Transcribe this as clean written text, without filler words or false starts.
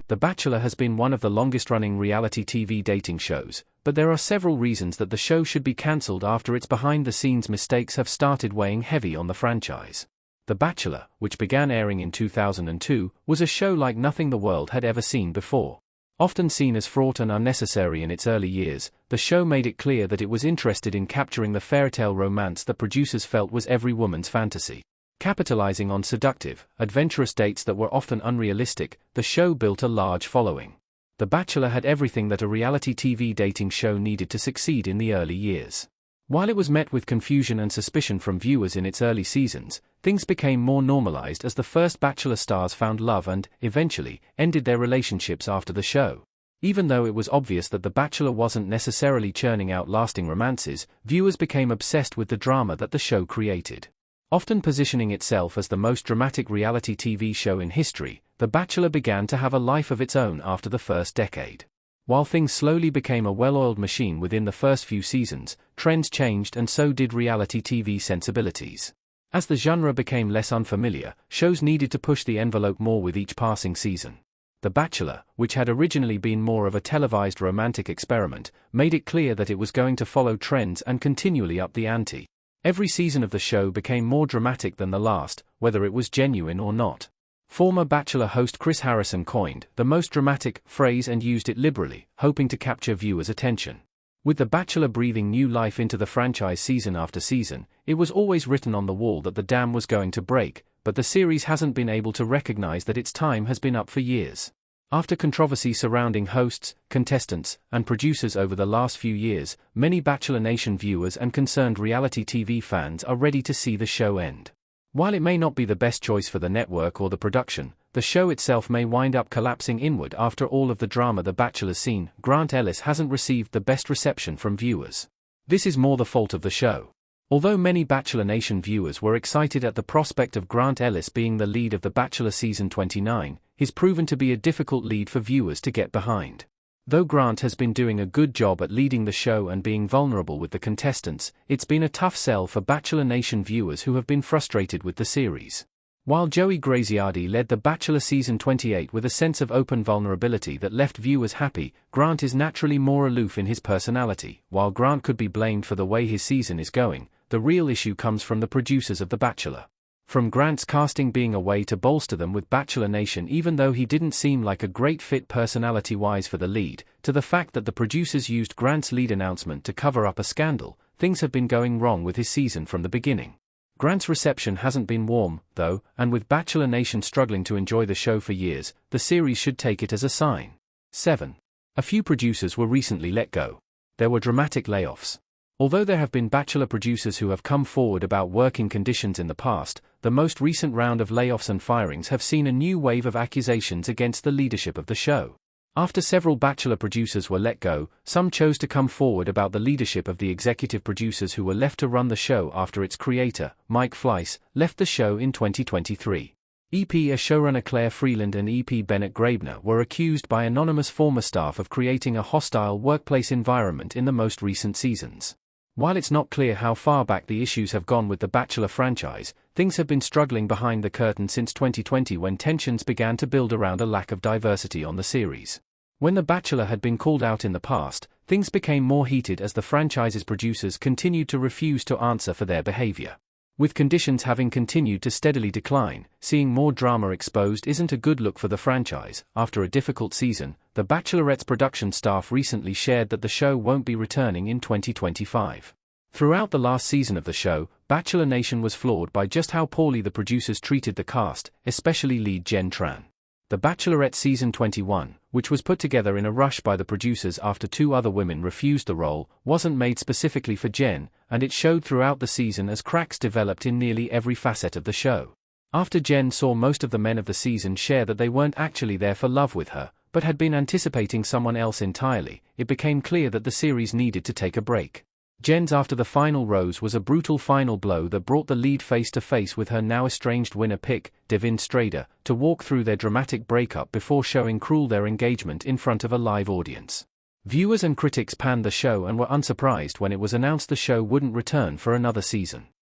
The Bachelor has been one of the longest-running reality TV dating shows, but there are several reasons that the show should be cancelled after its behind-the-scenes mistakes have started weighing heavy on the franchise. The Bachelor, which began airing in 2002, was a show like nothing the world had ever seen before. Often seen as fraught and unnecessary in its early years, the show made it clear that it was interested in capturing the fairytale romance that producers felt was every woman's fantasy. Capitalizing on seductive, adventurous dates that were often unrealistic, the show built a large following. The Bachelor had everything that a reality TV dating show needed to succeed in the early years. While it was met with confusion and suspicion from viewers in its early seasons, things became more normalized as the first Bachelor stars found love and, eventually, ended their relationships after the show. Even though it was obvious that The Bachelor wasn't necessarily churning out lasting romances, viewers became obsessed with the drama that the show created. Often positioning itself as the most dramatic reality TV show in history, The Bachelor began to have a life of its own after the first decade. While things slowly became a well-oiled machine within the first few seasons, trends changed and so did reality TV sensibilities. As the genre became less unfamiliar, shows needed to push the envelope more with each passing season. The Bachelor, which had originally been more of a televised romantic experiment, made it clear that it was going to follow trends and continually up the ante. Every season of the show became more dramatic than the last, whether it was genuine or not. Former Bachelor host Chris Harrison coined the most dramatic phrase and used it liberally, hoping to capture viewers' attention. With The Bachelor breathing new life into the franchise season after season, it was always written on the wall that the dam was going to break, but the series hasn't been able to recognize that its time has been up for years. After controversy surrounding hosts, contestants, and producers over the last few years, many Bachelor Nation viewers and concerned reality TV fans are ready to see the show end. While it may not be the best choice for the network or the production, the show itself may wind up collapsing inward after all of the drama The Bachelor's seen. Grant Ellis hasn't received the best reception from viewers. This is more the fault of the show. Although many Bachelor Nation viewers were excited at the prospect of Grant Ellis being the lead of The Bachelor Season 29, he's proven to be a difficult lead for viewers to get behind. Though Grant has been doing a good job at leading the show and being vulnerable with the contestants, it's been a tough sell for Bachelor Nation viewers who have been frustrated with the series. While Joey Graziardi led The Bachelor Season 28 with a sense of open vulnerability that left viewers happy, Grant is naturally more aloof in his personality. While Grant could be blamed for the way his season is going, the real issue comes from the producers of The Bachelor. From Grant's casting being a way to bolster them with Bachelor Nation even though he didn't seem like a great fit personality-wise for the lead, to the fact that the producers used Grant's lead announcement to cover up a scandal, things have been going wrong with his season from the beginning. Grant's reception hasn't been warm, though, and with Bachelor Nation struggling to enjoy the show for years, the series should take it as a sign. 7. A few producers were recently let go. There were dramatic layoffs. Although there have been Bachelor producers who have come forward about working conditions in the past, the most recent round of layoffs and firings have seen a new wave of accusations against the leadership of the show. After several Bachelor producers were let go, some chose to come forward about the leadership of the executive producers who were left to run the show after its creator, Mike Fleiss, left the show in 2023. EP showrunner Claire Freeland and EP Bennett Graebner were accused by anonymous former staff of creating a hostile workplace environment in the most recent seasons. While it's not clear how far back the issues have gone with the Bachelor franchise, things have been struggling behind the curtain since 2020 when tensions began to build around a lack of diversity on the series. When The Bachelor had been called out in the past, things became more heated as the franchise's producers continued to refuse to answer for their behavior. With conditions having continued to steadily decline, seeing more drama exposed isn't a good look for the franchise. After a difficult season, The Bachelorette's production staff recently shared that the show won't be returning in 2025. Throughout the last season of the show, Bachelor Nation was floored by just how poorly the producers treated the cast, especially lead Jen Tran. The Bachelorette Season 21, which was put together in a rush by the producers after two other women refused the role, wasn't made specifically for Jen, and it showed throughout the season as cracks developed in nearly every facet of the show. After Jen saw most of the men of the season share that they weren't actually there for love with her, but had been anticipating someone else entirely, it became clear that the series needed to take a break. Jen's after the final rose was a brutal final blow that brought the lead face to face with her now estranged winner pick, Devin Strader, to walk through their dramatic breakup before showing Cruel their engagement in front of a live audience. Viewers and critics panned the show and were unsurprised when it was announced the show wouldn't return for another season.